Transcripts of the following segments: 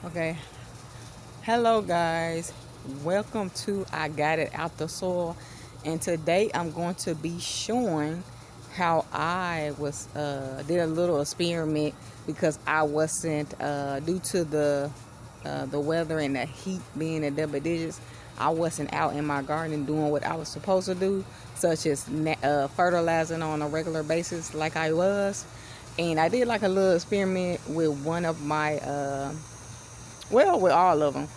Okay. Hello, guys. Welcome to I Got It Out the Soil. And today I'm going to be showing how I was did a little experiment because I wasn't due to the weather and the heat being in double digits. I wasn't out in my garden doing what I was supposed to do, such as fertilizing on a regular basis like I was. And I did like a little experiment with one of my with all of them.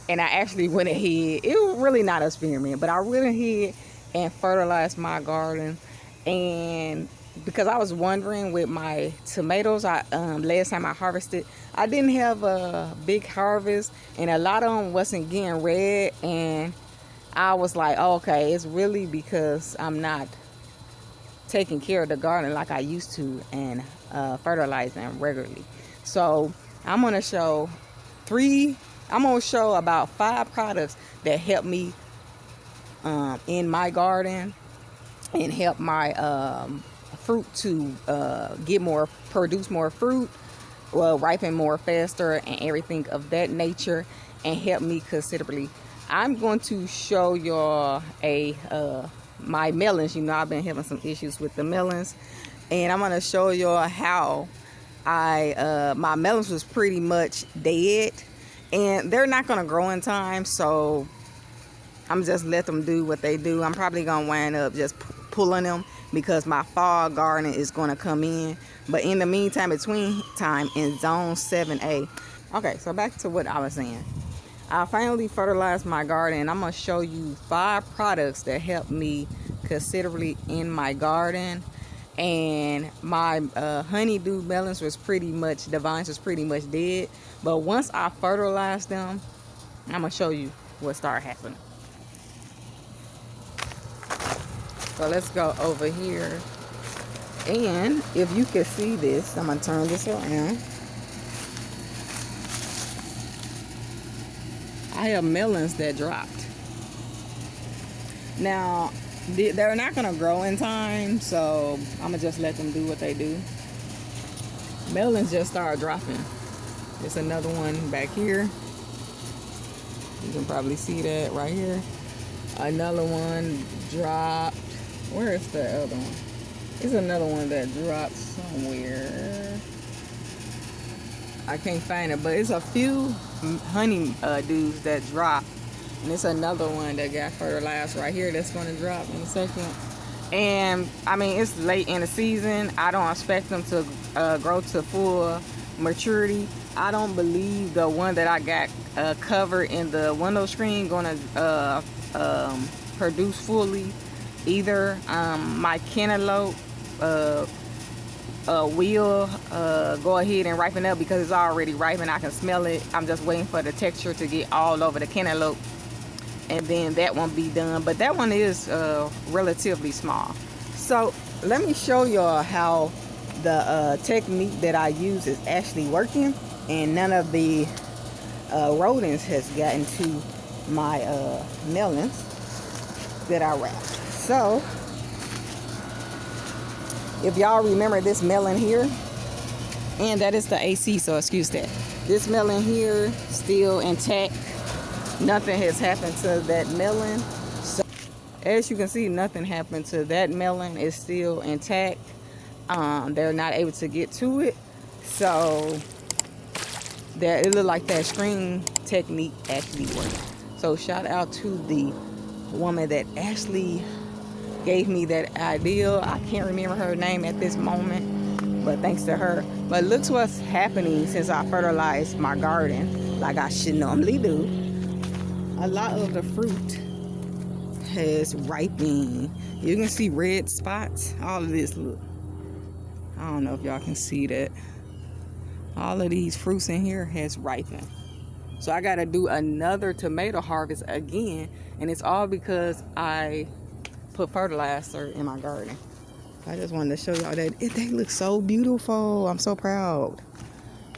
And I actually went ahead, it was really not an experiment, but I went ahead and fertilized my garden. And because I was wondering with my tomatoes, I last time I harvested, I didn't have a big harvest, and a lot of them wasn't getting red. And I was like, oh, okay, it's really because I'm not taking care of the garden like I used to and fertilizing regularly. So I'm gonna show three. I'm gonna show about 5 products that help me in my garden and help my fruit to produce more fruit, well, ripen more faster, and everything of that nature, and help me considerably. I'm going to show y'all my melons. You know, I've been having some issues with the melons, and I'm gonna show y'all how my melons was pretty much dead, and they're not gonna grow in time, so I'm just let them do what they do. I'm probably gonna wind up just pulling them because my fall garden is gonna come in. But in the meantime, between time in zone 7A. Okay, so back to what I was saying. I finally fertilized my garden, and I'm gonna show you 5 products that help me considerably in my garden. And my honeydew melons was pretty much, the vines was pretty much dead. But once I fertilized them, I'm gonna show you what started happening. So let's go over here. And if you can see this, I'm gonna turn this around. I have melons that dropped. Now, they're not gonna grow in time, so I'm gonna just let them do what they do. Melons just started dropping. There's another one back here. You can probably see that right here. Another one dropped. Where is the other one? There's another one that dropped somewhere. I can't find it, but it's a few honey dews that dropped. And it's another one that got fertilized right here that's going to drop in a second. And I mean, it's late in the season. I don't expect them to grow to full maturity. I don't believe the one that I got covered in the window screen going to produce fully either. My cantaloupe will go ahead and ripen up because it's already ripened. I can smell it. I'm just waiting for the texture to get all over the cantaloupe, and then that won't be done. But that one is relatively small. So let me show y'all how the technique that I use is actually working, and none of the rodents has gotten to my melons that I wrapped. So if y'all remember this melon here, and that is the AC, so excuse that. This melon here still intact. Nothing has happened to that melon. So as you can see, nothing happened to that melon. It's still intact. They're not able to get to it. So that it looked like that string technique actually worked. So shout out to the woman that actually gave me that idea. I can't remember her name at this moment, but thanks to her. But look what's happening since I fertilized my garden like I should normally do. A lot of the fruit has ripened. You can see red spots. All of this, look. I don't know if y'all can see that. All of these fruits in here has ripened. So I gotta do another tomato harvest again, and it's all because I put fertilizer in my garden. I just wanted to show y'all that they look so beautiful. I'm so proud.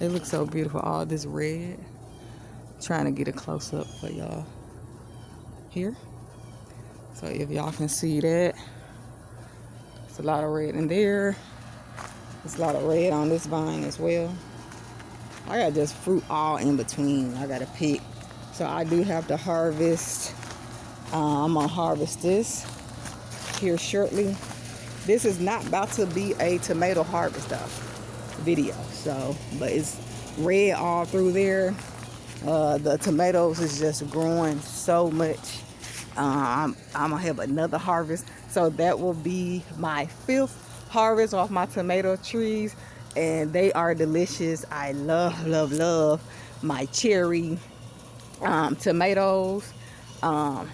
They look so beautiful. All this red. Trying to get a close up for y'all here. So if y'all can see that, it's a lot of red in there. There's a lot of red on this vine as well. I got just fruit all in between. I gotta pick. So I do have to harvest. I'm gonna harvest this here shortly. This is not about to be a tomato harvest though video. So, but it's red all through there. The tomatoes is just growing so much. I'm gonna have another harvest. So that will be my 5th harvest off my tomato trees, and they are delicious. I love my cherry tomatoes. I'm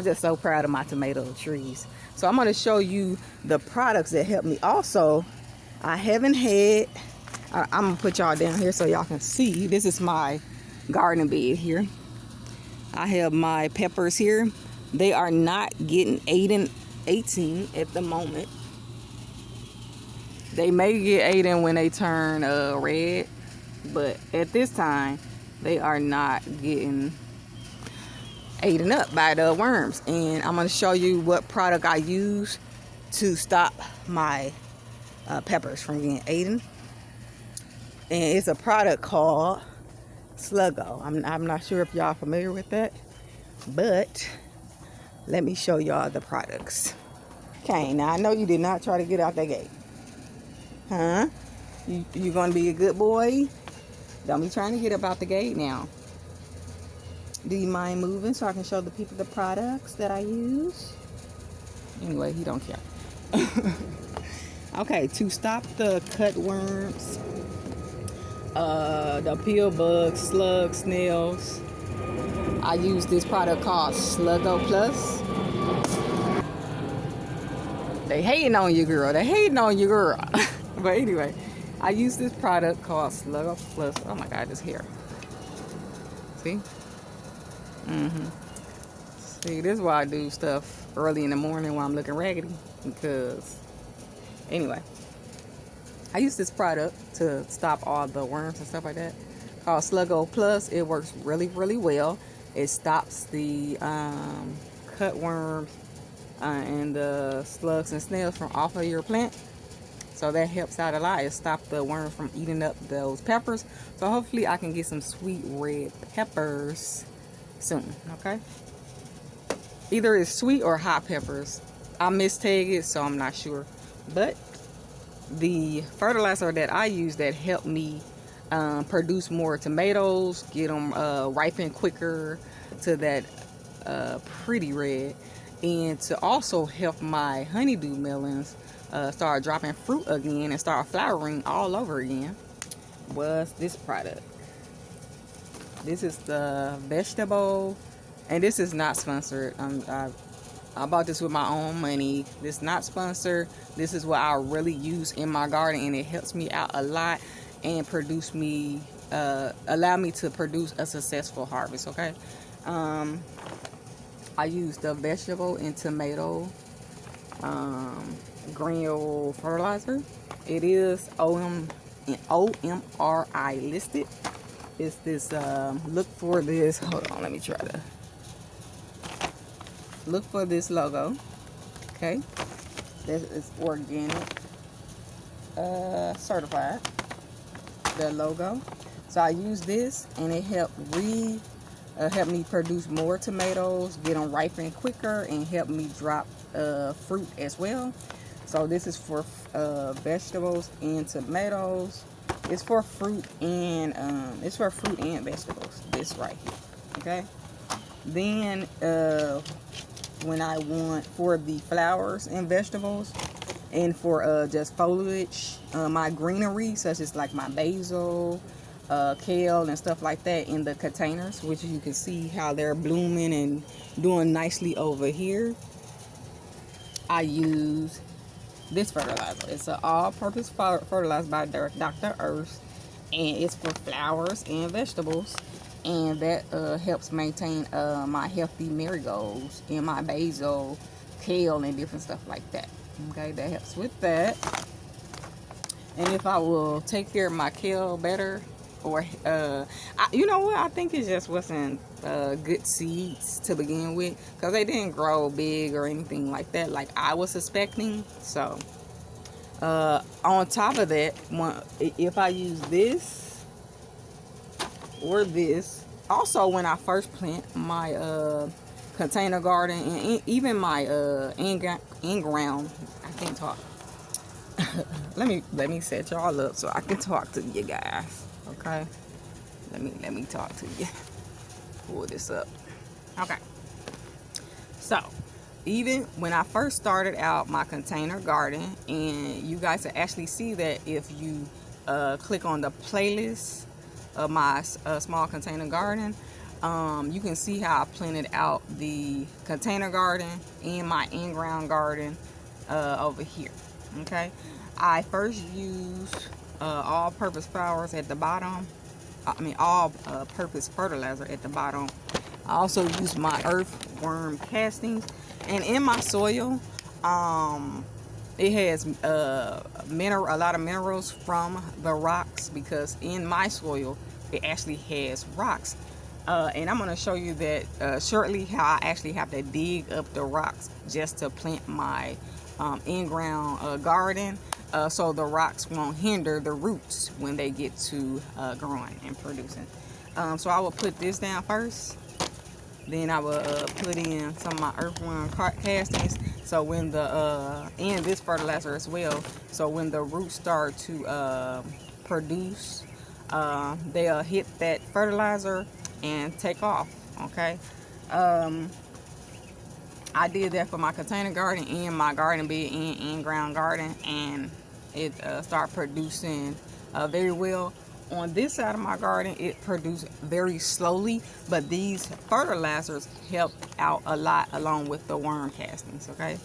just so proud of my tomato trees. So I'm going to show you the products that help me. Also, I haven't had, I'm going to put y'all down here so y'all can see. This is my garden bed here. I have my peppers here. They are not getting 18 at the moment. They may get 18 when they turn red, but at this time, they are not getting eaten up by the worms. And I'm going to show you what product I use to stop my peppers from getting eaten. And it's a product called Sluggo. I'm not sure if y'all familiar with that, but let me show y'all the products. Okay, now I know you did not try to get out that gate. Huh? You gonna be a good boy? Don't be trying to get up out the gate now. Do you mind moving so I can show the people the products that I use? Anyway, he don't care. Okay, to stop the cutworms, the pill bugs, slugs, snails, I use this product called Sluggo Plus. They hating on you, girl. They hating on you, girl. But anyway, I use this product called Sluggo Plus. Oh my God, this hair. See? See, this is why I do stuff early in the morning while I'm looking raggedy. Because, anyway, I use this product to stop all the worms and stuff like that. Called Sluggo Plus. It works really, really well. It stops the cutworms and the slugs and snails from off of your plant. So that helps out a lot. It stops the worms from eating up those peppers. So hopefully I can get some sweet red peppers soon, okay? Either it's sweet or hot peppers. I mistag it, so I'm not sure. But the fertilizer that I use that helped me produce more tomatoes, get them ripen quicker to that pretty red, and to also help my honeydew melons start dropping fruit again and start flowering all over again, was this product. This is the vegetable, and this is not sponsored. I bought this with my own money. This is not sponsored. This is what I really use in my garden, and it helps me out a lot and allow me to produce a successful harvest, okay? I use the vegetable and tomato granule fertilizer. It is OMRI listed. It's this, look for this, hold on, let me try to look for this logo, okay? This is organic, certified, the logo. So I use this, and it helped me produce more tomatoes, get them ripening quicker, and help me drop fruit as well. So this is for vegetables and tomatoes. It's for fruit and vegetables. This right here, okay? Then when I want for the flowers and vegetables, and for just foliage, my greenery, such as like my basil, kale and stuff like that, in the containers, which you can see how they're blooming and doing nicely over here, I use this fertilizer. It's an all-purpose fertilizer by Dr. Earth, and it's for flowers and vegetables, and that helps maintain my healthy marigolds and my basil, kale, and different stuff like that. Okay, that helps with that. And if I will take care of my kale better, or you know what, I think it just wasn't good seeds to begin with, because they didn't grow big or anything like that like I was suspecting. So on top of that, if I use this or this. Also, when I first plant my container garden and even my in-ground, I can't talk. let me set y'all up so I can talk to you guys. Okay, let me talk to you. Pull this up. Okay, so even when I first started out my container garden, and you guys can actually see that if you click on the playlist of my small container garden, you can see how I planted out the container garden and my in-ground garden over here. Okay, I first used all-purpose flowers at the bottom. I mean all-purpose fertilizer at the bottom. I also used my earthworm castings, and in my soil, it has a lot of minerals from the rocks, because in my soil it actually has rocks. And I'm going to show you that shortly, how I actually have to dig up the rocks just to plant my in-ground garden, so the rocks won't hinder the roots when they get to growing and producing. So I will put this down first. Then I will put in some of my earthworm castings. So when the and this fertilizer as well. So when the roots start to produce, they'll hit that fertilizer and take off. Okay. I did that for my container garden and my garden bed and in-ground garden, and it started producing very well. On this side of my garden, it produced very slowly, but these fertilizers help out a lot along with the worm castings. Okay,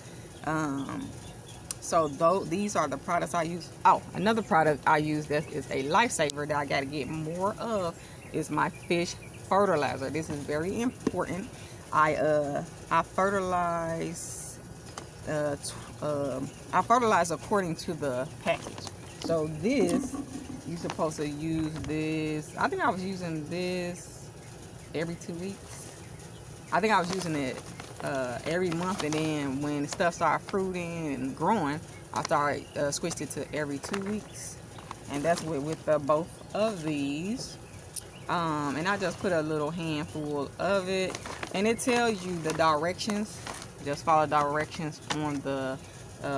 so these are the products I use. Oh, another product I use that is a lifesaver that I got to get more of is my fish fertilizer. This is very important. I fertilize according to the package. So this, you're supposed to use this. I think I was using this every 2 weeks. I think I was using it every month, and then when stuff started fruiting and growing, I started switched it to every 2 weeks, and that's with both of these. And I just put a little handful of it, and it tells you the directions. Just follow directions on the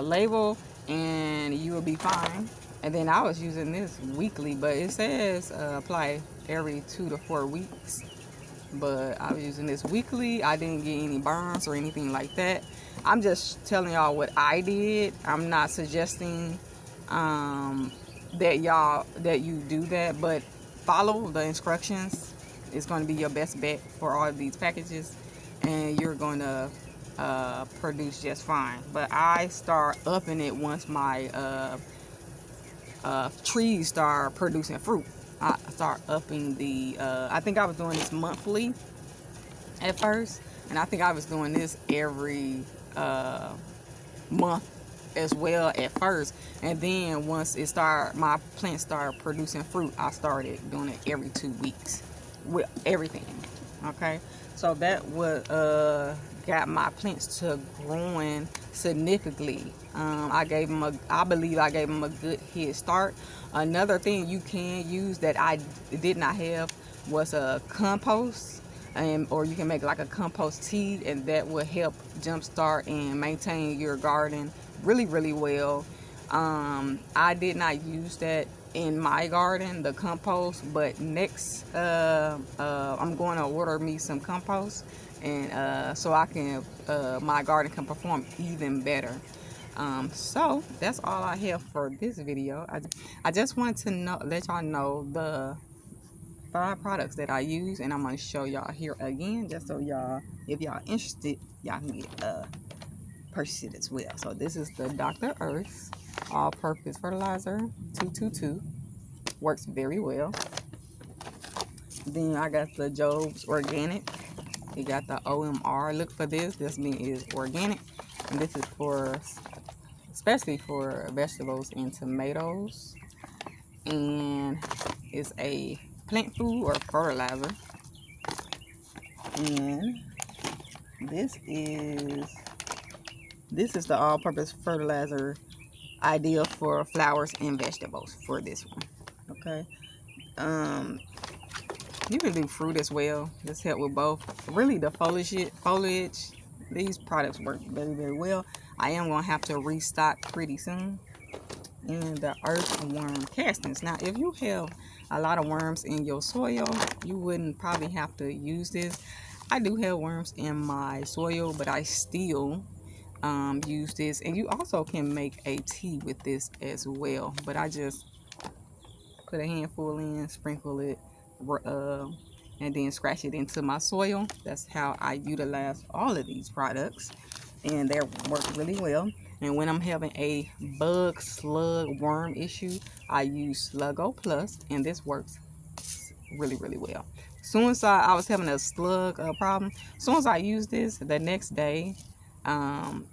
label, and you will be fine. And then I was using this weekly, but it says apply every 2 to 4 weeks. But I was using this weekly. I didn't get any burns or anything like that. I'm just telling y'all what I did. I'm not suggesting that you do that, but follow the instructions. It's going to be your best bet for all of these packages, and you're going to produce just fine. But I start upping it once my trees start producing fruit. I start upping the I think I was doing this monthly at first, and I think I was doing this every month as well at first. And then once my plants started producing fruit, I started doing it every 2 weeks with everything. Okay, so that would got my plants to growing significantly. I believe I gave them a good head start. Another thing you can use that I did not have was a compost, or you can make like a compost tea, and that will help jumpstart and maintain your garden really, really well. I did not use that in my garden, the compost, but next I'm going to order me some compost, and so I can my garden can perform even better. So that's all I have for this video. I just wanted to let y'all know the 5 products that I use, and I'm going to show y'all here again, just so y'all, if y'all interested, y'all can get purchase it as well. So this is the Dr. Earth all-purpose fertilizer 222. Works very well. Then I got the Job's Organic. You got the OMR. Look for this. This means is organic, and this is especially for vegetables and tomatoes. And it's a plant food or fertilizer. And this is the all-purpose fertilizer, ideal for flowers and vegetables for this one. Okay. You can do fruit as well. This help with both. Really, the foliage. These products work very, very well. I am gonna have to restock pretty soon. And the earthworm castings. Now, if you have a lot of worms in your soil, you wouldn't probably have to use this. I do have worms in my soil, but I still use this. And you also can make a tea with this as well. But I just put a handful in, sprinkle it, and then scratch it into my soil. That's how I utilize all of these products, and they work really well. And when I'm having a bug, slug, worm issue, I use Sluggo Plus, and this works really, really well. Soon as I was having a slug problem, soon as I used this, the next day, um,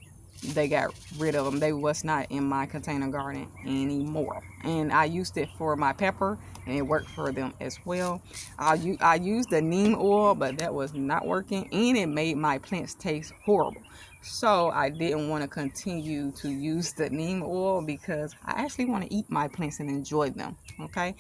they got rid of them. They was not in my container garden anymore. And I used it for my pepper, and it worked for them as well. I used the neem oil, but that was not working, and it made my plants taste horrible. So I didn't want to continue to use the neem oil because I actually want to eat my plants and enjoy them. Okay,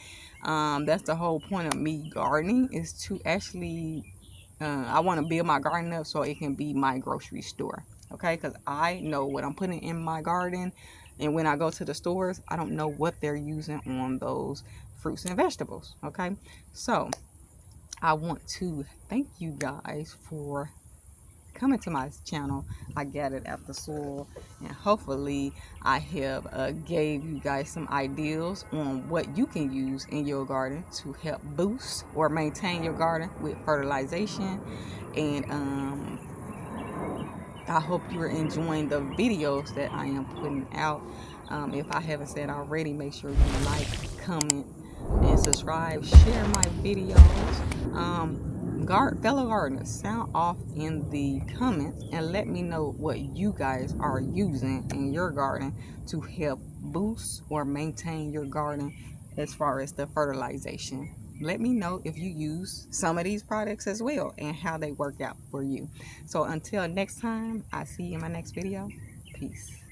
that's the whole point of me gardening, is to actually I want to build my garden up so it can be my grocery store. Okay, because I know what I'm putting in my garden, and when I go to the stores, I don't know what they're using on those fruits and vegetables. Okay, so I want to thank you guys for coming to my channel. I gathered at the soil, and hopefully I have gave you guys some ideas on what you can use in your garden to help boost or maintain your garden with fertilization. And I hope you're enjoying the videos that I am putting out. If I haven't said already, make sure you like, comment, and subscribe. Share my videos. Fellow gardeners, sound off in the comments and let me know what you guys are using in your garden to help boost or maintain your garden as far as the fertilization. Let me know if you use some of these products as well and how they work out for you. So until next time, I see you in my next video. Peace.